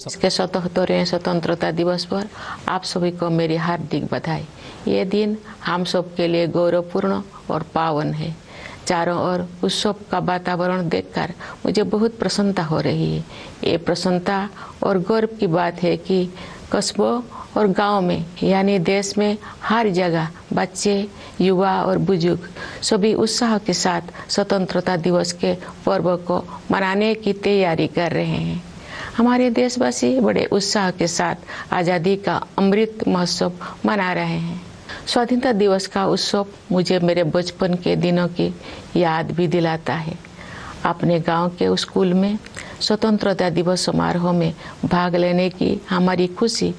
इसके 77वें स्वतंत्रता दिवस पर आप सभी को मेरी हार्दिक बधाई। ये दिन हम सब के लिए गौरवपूर्ण और पावन है। चारों ओर उत्सव का वातावरण देखकर मुझे बहुत प्रसन्नता हो रही है। ये प्रसन्नता और गौरव की बात है कि कस्बों और गांव में यानी देश में हर जगह बच्चे, युवा और बुजुर्ग सभी उत्साह के साथ स्वतंत्रता दिवस के पर्व को मनाने की तैयारी कर रहे हैं। हमारे देशवासी बड़े उत्साह के साथ आज़ादी का अमृत महोत्सव मना रहे हैं। स्वाधीनता दिवस का उत्सव मुझे मेरे बचपन के दिनों की याद भी दिलाता है। अपने गांव के स्कूल में स्वतंत्रता दिवस समारोह में भाग लेने की हमारी खुशी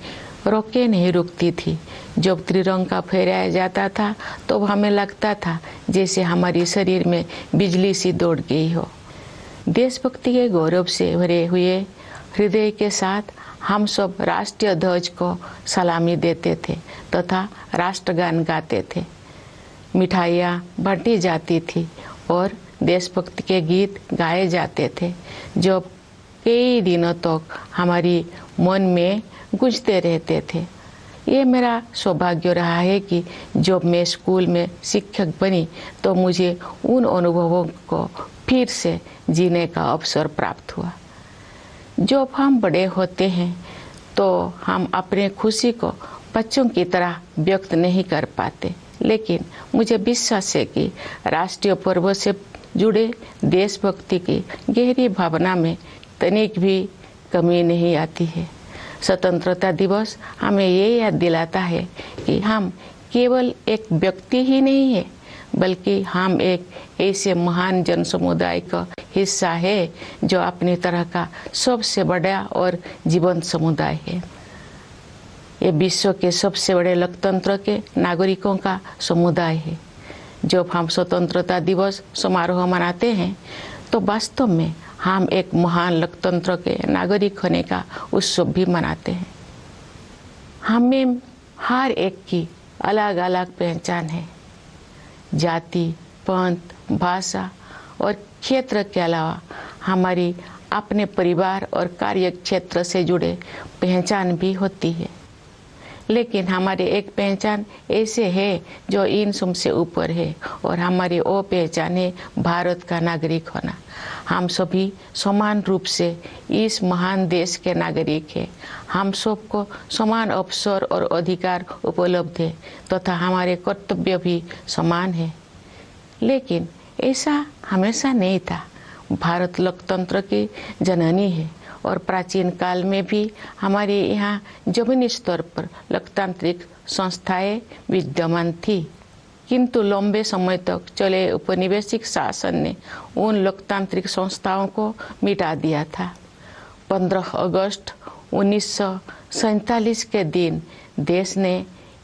रोके नहीं रुकती थी। जब त्रिरंगा फहराया जाता था तो हमें लगता था जैसे हमारे शरीर में बिजली सी दौड़ गई हो। देशभक्ति के गौरव से भरे हुए हृदय के साथ हम सब राष्ट्रीय ध्वज को सलामी देते थे तथा राष्ट्रगान गाते थे। मिठाइयाँ बांटी जाती थी और देशभक्ति के गीत गाए जाते थे जो कई दिनों तक हमारी मन में गूंजते रहते थे। ये मेरा सौभाग्य रहा है कि जब मैं स्कूल में शिक्षक बनी तो मुझे उन अनुभवों को फिर से जीने का अवसर प्राप्त हुआ। जब हम बड़े होते हैं तो हम अपने खुशी को बच्चों की तरह व्यक्त नहीं कर पाते, लेकिन मुझे विश्वास है कि राष्ट्रीय पर्व से जुड़े देशभक्ति की गहरी भावना में तनिक भी कमी नहीं आती है। स्वतंत्रता दिवस हमें ये याद दिलाता है कि हम केवल एक व्यक्ति ही नहीं है, बल्कि हम एक ऐसे महान जन समुदाय का हिस्सा है जो अपनी तरह का सबसे बड़ा और जीवंत समुदाय है। ये विश्व के सबसे बड़े लोकतंत्र के नागरिकों का समुदाय है। जब हम स्वतंत्रता दिवस समारोह मनाते हैं तो वास्तव में हम एक महान लोकतंत्र के नागरिक होने का उत्सव भी मनाते हैं। हमें हर एक की अलग अलग पहचान है। जाति, पंथ, भाषा और क्षेत्र के अलावा हमारी अपने परिवार और कार्य क्षेत्र से जुड़े पहचान भी होती है, लेकिन हमारी एक पहचान ऐसे है जो इन सब से ऊपर है और हमारी वो पहचान है भारत का नागरिक होना। हम सभी समान रूप से इस महान देश के नागरिक हैं। हम सबको समान अवसर और अधिकार उपलब्ध है तथा हमारे कर्तव्य भी समान है, लेकिन ऐसा हमेशा नहीं था। भारत लोकतंत्र की जननी है और प्राचीन काल में भी हमारे यहाँ जमीनी स्तर पर लोकतांत्रिक संस्थाएं विद्यमान थी, किंतु लंबे समय तक चले औपनिवेशिक शासन ने उन लोकतांत्रिक संस्थाओं को मिटा दिया था। 15 अगस्त 1947 के दिन देश ने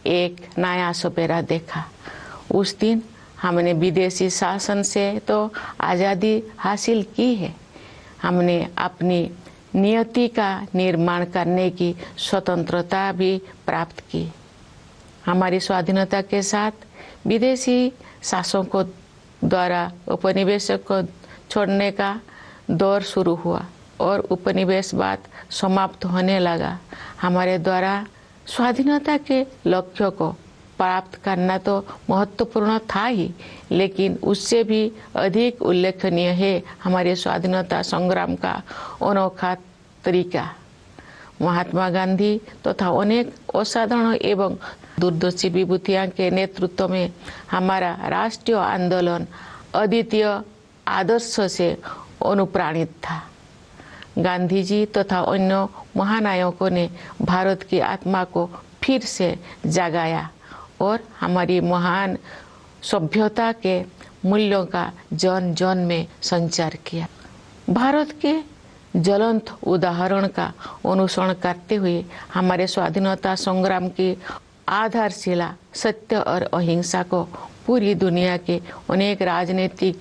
एक नया सवेरा देखा। उस दिन हमने विदेशी शासन से तो आज़ादी हासिल की है, हमने अपनी नियति का निर्माण करने की स्वतंत्रता भी प्राप्त की। हमारी स्वाधीनता के साथ विदेशी शासकों द्वारा उपनिवेशों को छोड़ने का दौर शुरू हुआ और उपनिवेशवाद समाप्त होने लगा। हमारे द्वारा स्वाधीनता के लक्ष्यों को प्राप्त करना तो महत्वपूर्ण था ही, लेकिन उससे भी अधिक उल्लेखनीय है हमारे स्वाधीनता संग्राम का अनोखा तरीका। महात्मा गांधी तथा अनेक असाधारण एवं दूरदर्शी विभूतियों के नेतृत्व में हमारा राष्ट्रीय आंदोलन अद्वितीय आदर्श से अनुप्राणित था। गांधी जी तथा अन्य महानायकों ने भारत की आत्मा को फिर से जगाया और हमारी महान सभ्यता के मूल्यों का जन जन में संचार किया। भारत के ज्वलंत उदाहरण का अनुसरण करते हुए हमारे स्वाधीनता संग्राम की आधारशिला सत्य और अहिंसा को पूरी दुनिया के अनेक राजनीतिक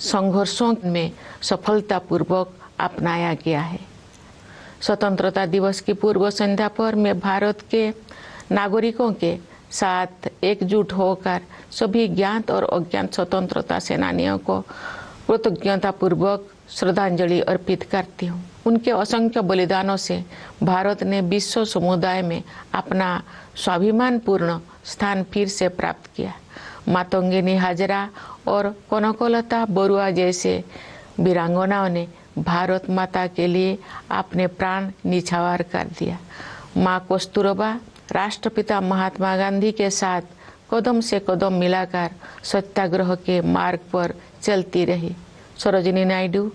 संघर्षों में सफलतापूर्वक अपनाया गया है। स्वतंत्रता दिवस की पूर्व संध्या पर मैं भारत के नागरिकों के साथ एकजुट होकर सभी ज्ञात और अज्ञात स्वतंत्रता सेनानियों को कृतज्ञतापूर्वक श्रद्धांजलि अर्पित करती हूँ। उनके असंख्य बलिदानों से भारत ने विश्व समुदाय में अपना स्वाभिमानपूर्ण स्थान फिर से प्राप्त किया। मातंगिनी हाजरा और कनकलता बरुआ जैसे वीरांगनाओं ने भारत माता के लिए अपने प्राण निछावर कर दिया। माँ कस्तूरबा राष्ट्रपिता महात्मा गांधी के साथ कदम से कदम मिलाकर सत्याग्रह के मार्ग पर चलती रही। सरोजिनी नायडू,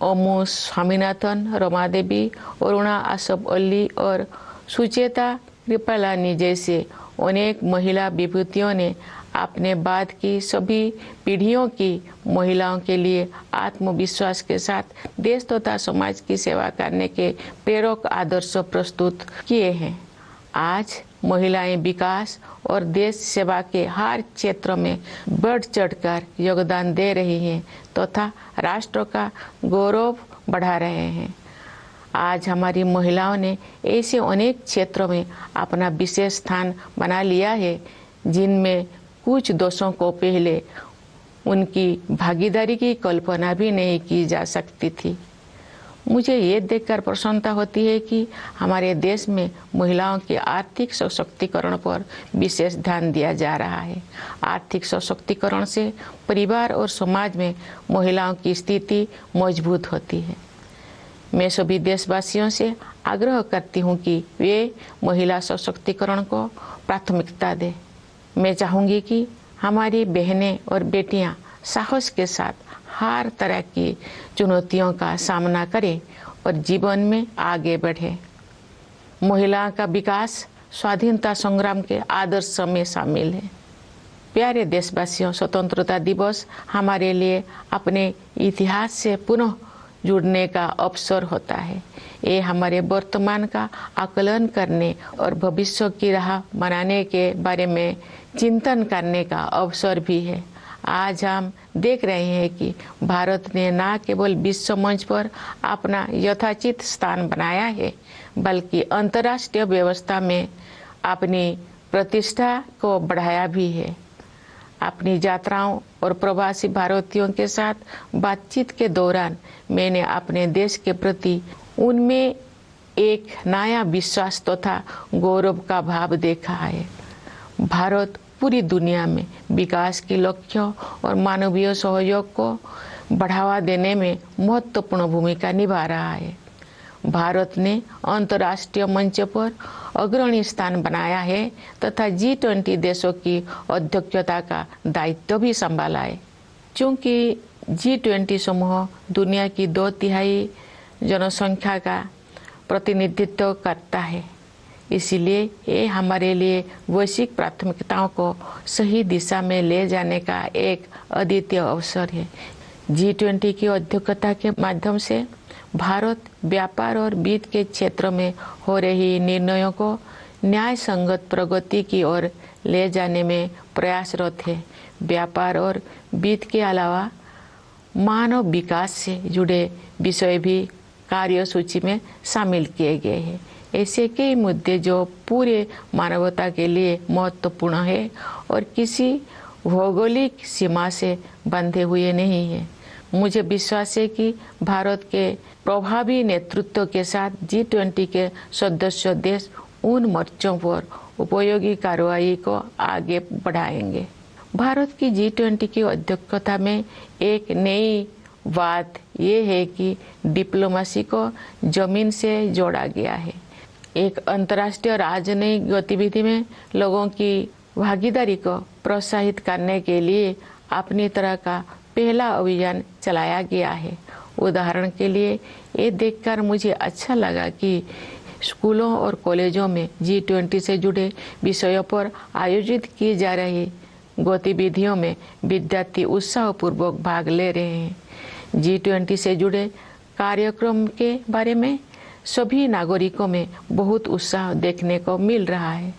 अमू स्वामीनाथन, रमा देवी, अरुणा आसफ अली और सुचेता कृपलानी जैसे अनेक महिला विभूतियों ने अपने बाद की सभी पीढ़ियों की महिलाओं के लिए आत्मविश्वास के साथ देश तथा समाज की सेवा करने के प्रेरक आदर्श प्रस्तुत किए हैं। आज महिलाएं विकास और देश सेवा के हर क्षेत्र में बढ़ चढ़कर योगदान दे रही हैं तथा राष्ट्र का गौरव बढ़ा रहे हैं। आज हमारी महिलाओं ने ऐसे अनेक क्षेत्रों में अपना विशेष स्थान बना लिया है जिनमें कुछ दशकों को पहले उनकी भागीदारी की कल्पना भी नहीं की जा सकती थी। मुझे ये देखकर प्रसन्नता होती है कि हमारे देश में महिलाओं के आर्थिक सशक्तिकरण पर विशेष ध्यान दिया जा रहा है। आर्थिक सशक्तिकरण से परिवार और समाज में महिलाओं की स्थिति मजबूत होती है। मैं सभी देशवासियों से आग्रह करती हूँ कि वे महिला सशक्तिकरण को प्राथमिकता दें। मैं चाहूँगी कि हमारी बहनें और बेटियाँ साहस के साथ हर तरह की चुनौतियों का सामना करें और जीवन में आगे बढ़ें। महिलाओं का विकास स्वाधीनता संग्राम के आदर्श में शामिल है। प्यारे देशवासियों, स्वतंत्रता दिवस हमारे लिए अपने इतिहास से पुनः जुड़ने का अवसर होता है। ये हमारे वर्तमान का आकलन करने और भविष्य की राह बनाने के बारे में चिंतन करने का अवसर भी है। आज हम देख रहे हैं कि भारत ने न केवल विश्व मंच पर अपना यथाचित स्थान बनाया है, बल्कि अंतर्राष्ट्रीय व्यवस्था में अपनी प्रतिष्ठा को बढ़ाया भी है। अपनी यात्राओं और प्रवासी भारतीयों के साथ बातचीत के दौरान मैंने अपने देश के प्रति उनमें एक नया विश्वास तथा गौरव का भाव देखा है। भारत पूरी दुनिया में विकास के लक्ष्यों और मानवीय सहयोग को बढ़ावा देने में महत्वपूर्ण भूमिका निभा रहा है। भारत ने अंतर्राष्ट्रीय मंच पर अग्रणी स्थान बनाया है तथा G20 देशों की अध्यक्षता का दायित्व भी संभाला है। चूँकि G20 समूह दुनिया की 2/3 जनसंख्या का प्रतिनिधित्व करता है, इसीलिए ये हमारे लिए वैश्विक प्राथमिकताओं को सही दिशा में ले जाने का एक अद्वितीय अवसर है। G20 की अध्यक्षता के माध्यम से भारत व्यापार और वित्त के क्षेत्र में हो रही निर्णयों को न्याय संगत प्रगति की ओर ले जाने में प्रयासरत है। व्यापार और वित्त के अलावा मानव विकास से जुड़े विषय भी कार्यसूची में शामिल किए गए हैं। ऐसे कई मुद्दे जो पूरे मानवता के लिए महत्वपूर्ण है और किसी भौगोलिक सीमा से बंधे हुए नहीं है। मुझे विश्वास है कि भारत के प्रभावी नेतृत्व के साथ G20 के सदस्य देश उन मोर्चों पर उपयोगी कार्रवाई को आगे बढ़ाएंगे। भारत की G20 की अध्यक्षता में एक नई बात यह है कि डिप्लोमेसी को जमीन से जोड़ा गया है। एक अंतर्राष्ट्रीय राजनयिक गतिविधि में लोगों की भागीदारी को प्रोत्साहित करने के लिए अपनी तरह का पहला अभियान चलाया गया है। उदाहरण के लिए ये देखकर मुझे अच्छा लगा कि स्कूलों और कॉलेजों में G20 से जुड़े विषयों पर आयोजित की जा रही गतिविधियों में विद्यार्थी उत्साहपूर्वक भाग ले रहे हैं। G20 से जुड़े कार्यक्रम के बारे में सभी नागरिकों में बहुत उत्साह देखने को मिल रहा है।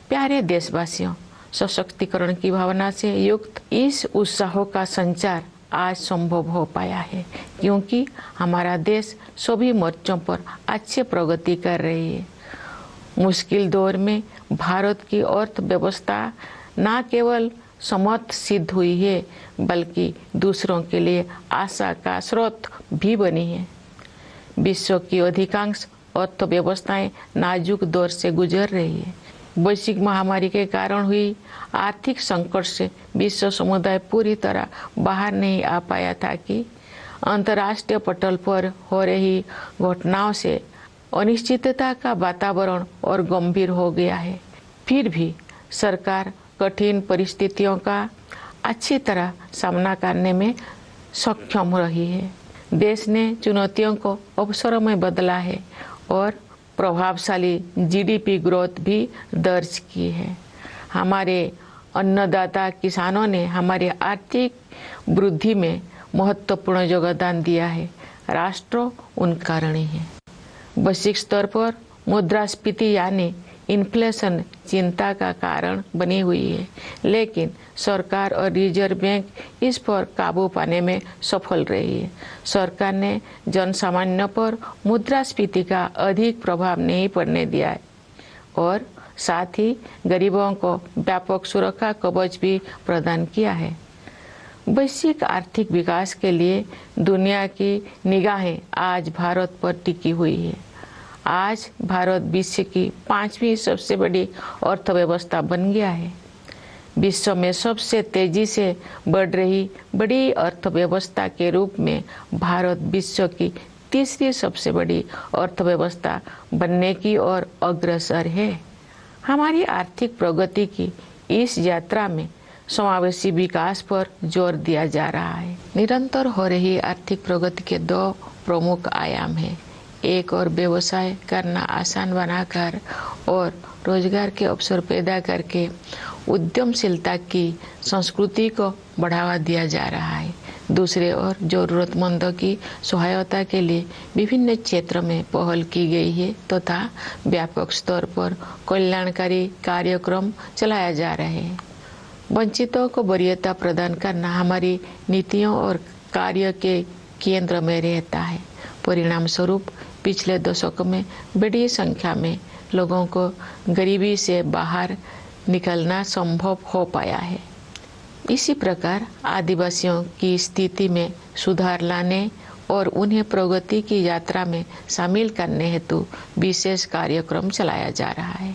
प्यारे देशवासियों, सशक्तिकरण की भावना से युक्त इस उत्साह का संचार आज संभव हो पाया है क्योंकि हमारा देश सभी मोर्चों पर अच्छी प्रगति कर रही है। मुश्किल दौर में भारत की अर्थव्यवस्था न केवल समर्थ सिद्ध हुई है, बल्कि दूसरों के लिए आशा का स्रोत भी बनी है। विश्व की अधिकांश अर्थव्यवस्थाएं नाजुक दौर से गुजर रही है। वैश्विक महामारी के कारण हुई आर्थिक संकट से विश्व समुदाय पूरी तरह बाहर नहीं आ पाया था कि अंतर्राष्ट्रीय पटल पर हो रही घटनाओं से अनिश्चितता का वातावरण और गंभीर हो गया है। फिर भी सरकार कठिन परिस्थितियों का अच्छी तरह सामना करने में सक्षम रही है। देश ने चुनौतियों को अवसरों में बदला है और प्रभावशाली जीडीपी ग्रोथ भी दर्ज की है। हमारे अन्नदाता किसानों ने हमारी आर्थिक वृद्धि में महत्वपूर्ण योगदान दिया है। राष्ट्र उनका ऋणी है। वैश्विक स्तर पर मुद्रास्फीति यानी इन्फ्लेशन चिंता का कारण बनी हुई है, लेकिन सरकार और रिजर्व बैंक इस पर काबू पाने में सफल रही है। सरकार ने जनसामान्य पर मुद्रास्फीति का अधिक प्रभाव नहीं पड़ने दिया है और साथ ही गरीबों को व्यापक सुरक्षा कवच भी प्रदान किया है। वैश्विक आर्थिक विकास के लिए दुनिया की निगाहें आज भारत पर टिकी हुई है। आज भारत विश्व की 5वीं सबसे बड़ी अर्थव्यवस्था बन गया है। विश्व में सबसे तेजी से बढ़ रही बड़ी अर्थव्यवस्था के रूप में भारत विश्व की 3री सबसे बड़ी अर्थव्यवस्था बनने की ओर अग्रसर है। हमारी आर्थिक प्रगति की इस यात्रा में समावेशी विकास पर जोर दिया जा रहा है। निरंतर हो रही आर्थिक प्रगति के 2 प्रमुख आयाम हैं। एक और व्यवसाय करना आसान बनाकर और रोजगार के अवसर पैदा करके उद्यमशीलता की संस्कृति को बढ़ावा दिया जा रहा है। दूसरे ओर जरूरतमंदों की सहायता के लिए विभिन्न क्षेत्रों में पहल की गई है तथा व्यापक स्तर पर कल्याणकारी कार्यक्रम चलाया जा रहे हैं। वंचितों को वरीयता प्रदान करना हमारी नीतियों और कार्य के केंद्र में रहता है। परिणाम स्वरूप पिछले दशक में बड़ी संख्या में लोगों को गरीबी से बाहर निकलना संभव हो पाया है। इसी प्रकार आदिवासियों की स्थिति में सुधार लाने और उन्हें प्रगति की यात्रा में शामिल करने हेतु विशेष कार्यक्रम चलाया जा रहा है।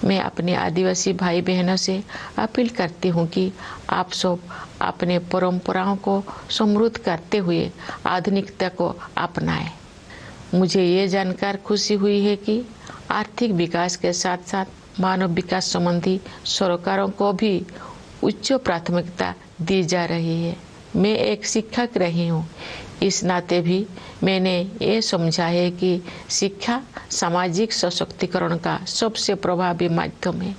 मैं अपने आदिवासी भाई बहनों से अपील करती हूँ कि आप सब अपने परंपराओं को समृद्ध करते हुए आधुनिकता को अपनाएं। मुझे ये जानकर खुशी हुई है कि आर्थिक विकास के साथ साथ मानव विकास संबंधी सरकारों को भी उच्च प्राथमिकता दी जा रही है। मैं एक शिक्षक रही हूँ, इस नाते भी मैंने ये समझा है कि शिक्षा सामाजिक सशक्तिकरण का सबसे प्रभावी माध्यम है।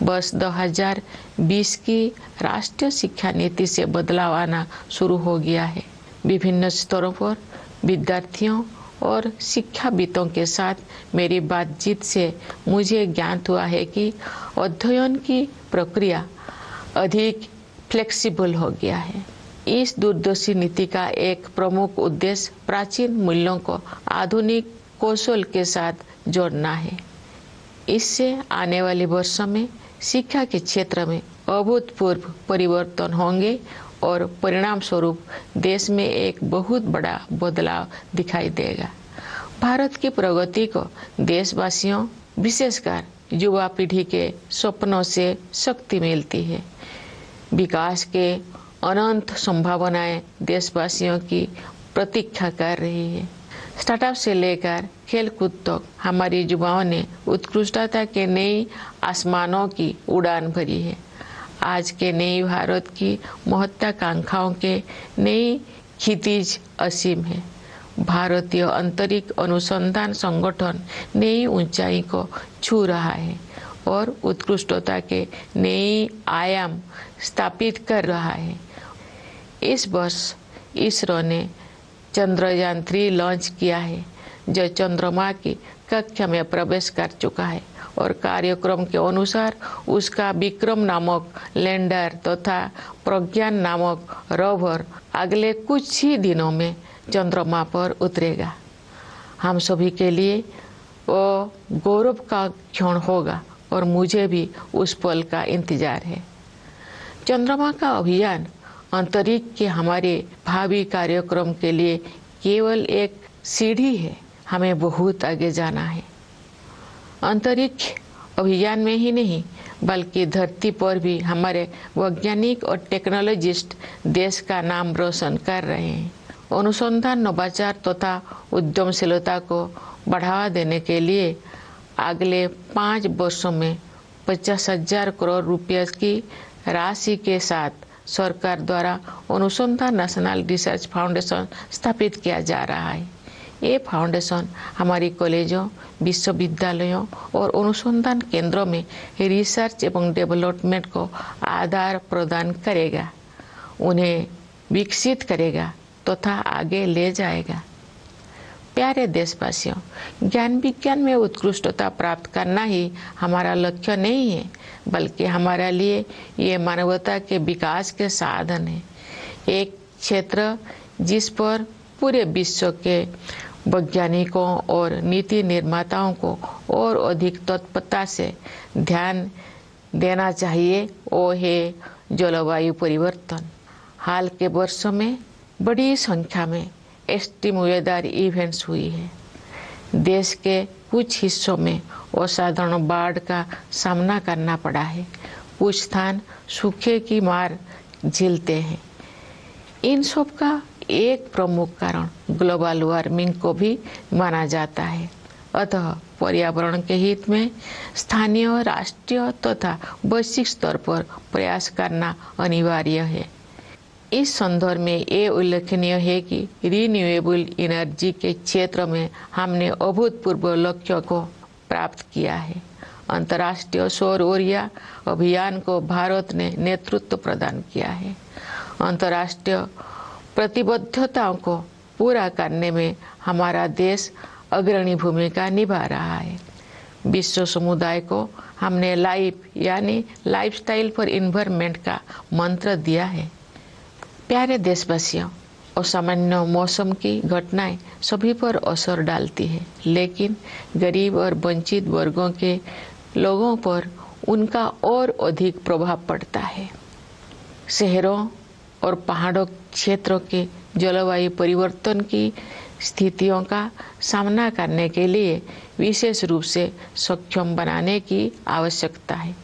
वर्ष 2020 की राष्ट्रीय शिक्षा नीति से बदलाव आना शुरू हो गया है। विभिन्न स्तरों पर विद्यार्थियों और शिक्षाविदों के साथ मेरी बातचीत से मुझे ज्ञात हुआ है कि अध्ययन की प्रक्रिया अधिक फ्लेक्सिबल हो गया है। इस दूरदर्शी नीति का एक प्रमुख उद्देश्य प्राचीन मूल्यों को आधुनिक कौशल के साथ जोड़ना है। इससे आने वाले वर्षों में शिक्षा के क्षेत्र में अभूतपूर्व परिवर्तन होंगे और परिणाम स्वरूप देश में एक बहुत बड़ा बदलाव दिखाई देगा। भारत की प्रगति को देशवासियों, विशेषकर युवा पीढ़ी के सपनों से शक्ति मिलती है। विकास के अनंत संभावनाएं देशवासियों की प्रतीक्षा कर रही है। स्टार्टअप से लेकर खेलकूद तक हमारी युवाओं ने उत्कृष्टता के नई आसमानों की उड़ान भरी है। आज के नई भारत की महत्वाकांक्षाओं के नई क्षितिज असीम है। भारतीय अंतरिक्ष अनुसंधान संगठन नई ऊंचाई को छू रहा है और उत्कृष्टता के नए आयाम स्थापित कर रहा है। इस वर्ष इसरो ने चंद्रयान 3 लॉन्च किया है, जो चंद्रमा की कक्षा में प्रवेश कर चुका है और कार्यक्रम के अनुसार उसका विक्रम नामक लैंडर तथा प्रज्ञान नामक रोवर अगले कुछ ही दिनों में चंद्रमा पर उतरेगा। हम सभी के लिए वो गौरव का क्षण होगा और मुझे भी उस पल का इंतजार है। चंद्रमा का अभियान अंतरिक्ष के हमारे भावी कार्यक्रम के लिए केवल एक सीढ़ी है। हमें बहुत आगे जाना है। अंतरिक्ष अभियान में ही नहीं बल्कि धरती पर भी हमारे वैज्ञानिक और टेक्नोलॉजिस्ट देश का नाम रोशन कर रहे हैं। अनुसंधान, नवाचार तथा उद्यमशीलता को बढ़ावा देने के लिए अगले 5 वर्षों में 50,000 करोड़ रुपये की राशि के साथ सरकार द्वारा अनुसंधान नेशनल रिसर्च फाउंडेशन स्थापित किया जा रहा है। ये फाउंडेशन हमारी कॉलेजों, विश्वविद्यालयों और अनुसंधान केंद्रों में रिसर्च एवं डेवलपमेंट को आधार प्रदान करेगा, उन्हें विकसित करेगा तथा आगे ले जाएगा। प्यारे देशवासियों, ज्ञान विज्ञान में उत्कृष्टता प्राप्त करना ही हमारा लक्ष्य नहीं है, बल्कि हमारे लिए ये मानवता के विकास के साधन है। एक क्षेत्र जिस पर पूरे विश्व के वैज्ञानिकों और नीति निर्माताओं को और अधिक तत्परता से ध्यान देना चाहिए वो है जलवायु परिवर्तन। हाल के वर्षों में बड़ी संख्या में एक्सट्रीम वेदर इवेंट्स हुई है। देश के कुछ हिस्सों में असाधारण बाढ़ का सामना करना पड़ा है। कुछ स्थान सूखे की मार झेलते हैं। इन सब का एक प्रमुख कारण ग्लोबल वार्मिंग को भी माना जाता है। अतः पर्यावरण के हित में स्थानीय, राष्ट्रीय तथा वैश्विक स्तर पर प्रयास करना अनिवार्य है। इस संदर्भ में ये उल्लेखनीय है कि रिन्यूएबल एनर्जी के क्षेत्र में हमने अभूतपूर्व लक्ष्यों को प्राप्त किया है। अंतर्राष्ट्रीय सौर ऊर्जा अभियान को भारत ने नेतृत्व प्रदान किया है। अंतर्राष्ट्रीय प्रतिबद्धताओं को पूरा करने में हमारा देश अग्रणी भूमिका निभा रहा है। विश्व समुदाय को हमने लाइफ यानी लाइफस्टाइल फॉर एनवायरनमेंट का मंत्र दिया है। प्यारे देशवासियों, असामान्य मौसम की घटनाएं सभी पर असर डालती है, लेकिन गरीब और वंचित वर्गों के लोगों पर उनका और अधिक प्रभाव पड़ता है। शहरों और पहाड़ों क्षेत्रों के जलवायु परिवर्तन की स्थितियों का सामना करने के लिए विशेष रूप से सक्षम बनाने की आवश्यकता है।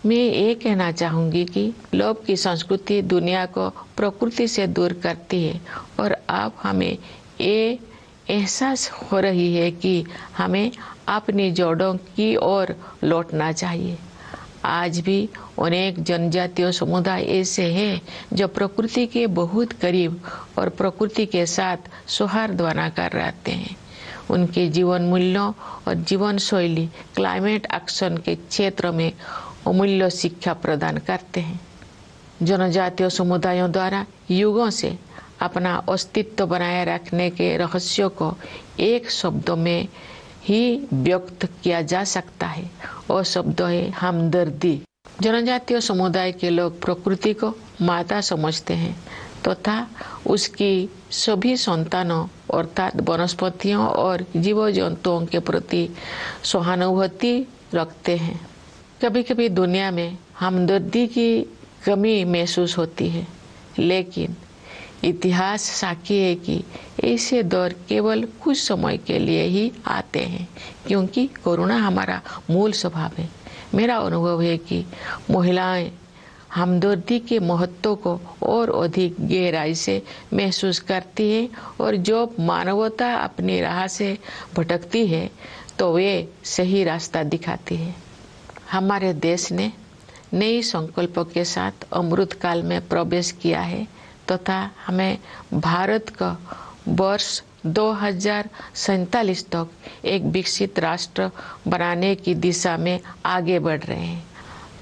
मैं ये कहना चाहूँगी कि लोभ की संस्कृति दुनिया को प्रकृति से दूर करती है और अब हमें ये एहसास हो रही है कि हमें अपनी जड़ों की ओर लौटना चाहिए। आज भी अनेक जनजातीय समुदाय ऐसे हैं जो प्रकृति के बहुत करीब और प्रकृति के साथ सौहार्द बनाकर रहते हैं। उनके जीवन मूल्यों और जीवन शैली क्लाइमेट एक्शन के क्षेत्र में अमूल्य शिक्षा प्रदान करते हैं। जनजातीय समुदायों द्वारा युगों से अपना अस्तित्व बनाए रखने के रहस्यों को एक शब्द में ही व्यक्त किया जा सकता है और शब्द है हमदर्दी। जनजातीय समुदाय के लोग प्रकृति को माता समझते हैं तथा उसकी सभी संतानों अर्थात वनस्पतियों और जीव जंतुओं के प्रति सहानुभूति रखते हैं। कभी कभी दुनिया में हमदर्दी की कमी महसूस होती है, लेकिन इतिहास साक्षी है कि ऐसे दौर केवल कुछ समय के लिए ही आते हैं, क्योंकि करुणा हमारा मूल स्वभाव है। मेरा अनुभव है कि महिलाएं हमदर्दी के महत्व को और अधिक गहराई से महसूस करती है और जब मानवता अपनी राह से भटकती है तो वे सही रास्ता दिखाती है। हमारे देश ने नई संकल्पों के साथ अमृत काल में प्रवेश किया है तथा हमें भारत का वर्ष 2047 तक एक विकसित राष्ट्र बनाने की दिशा में आगे बढ़ रहे हैं।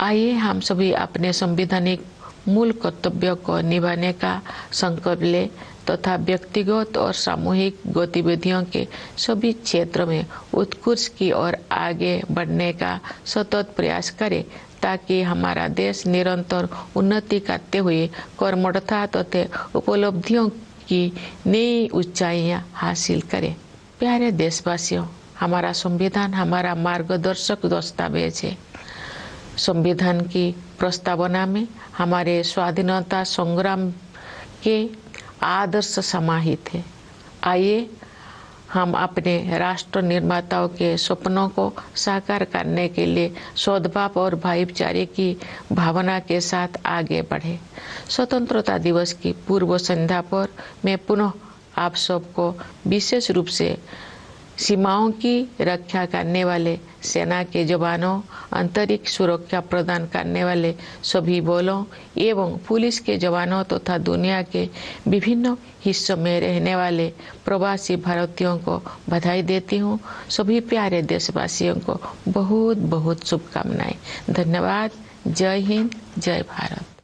आइए हम सभी अपने संवैधानिक मूल कर्तव्यों को निभाने का संकल्प लें तथा व्यक्तिगत और सामूहिक गतिविधियों के सभी क्षेत्र में उत्कृष्ट की ओर आगे बढ़ने का सतत प्रयास करें, ताकि हमारा देश निरंतर उन्नति करते हुए कर्मठता तथा उपलब्धियों की नई ऊंचाइयां हासिल करे। प्यारे देशवासियों, हमारा संविधान हमारा मार्गदर्शक दस्तावेज है। संविधान की प्रस्तावना में हमारे स्वाधीनता संग्राम के आदर्श समाहित है। आइए हम अपने राष्ट्र निर्माताओं के सपनों को साकार करने के लिए सद्भाव और भाईचारे की भावना के साथ आगे बढ़े। स्वतंत्रता दिवस की पूर्व संध्या पर मैं पुनः आप सबको विशेष रूप से सीमाओं की रक्षा करने वाले सेना के जवानों, अंतरिक्ष सुरक्षा प्रदान करने वाले सभी बलों एवं पुलिस के जवानों तथा दुनिया के विभिन्न हिस्सों में रहने वाले प्रवासी भारतीयों को बधाई देती हूँ। सभी प्यारे देशवासियों को बहुत बहुत शुभकामनाएं। धन्यवाद। जय हिंद, जय भारत।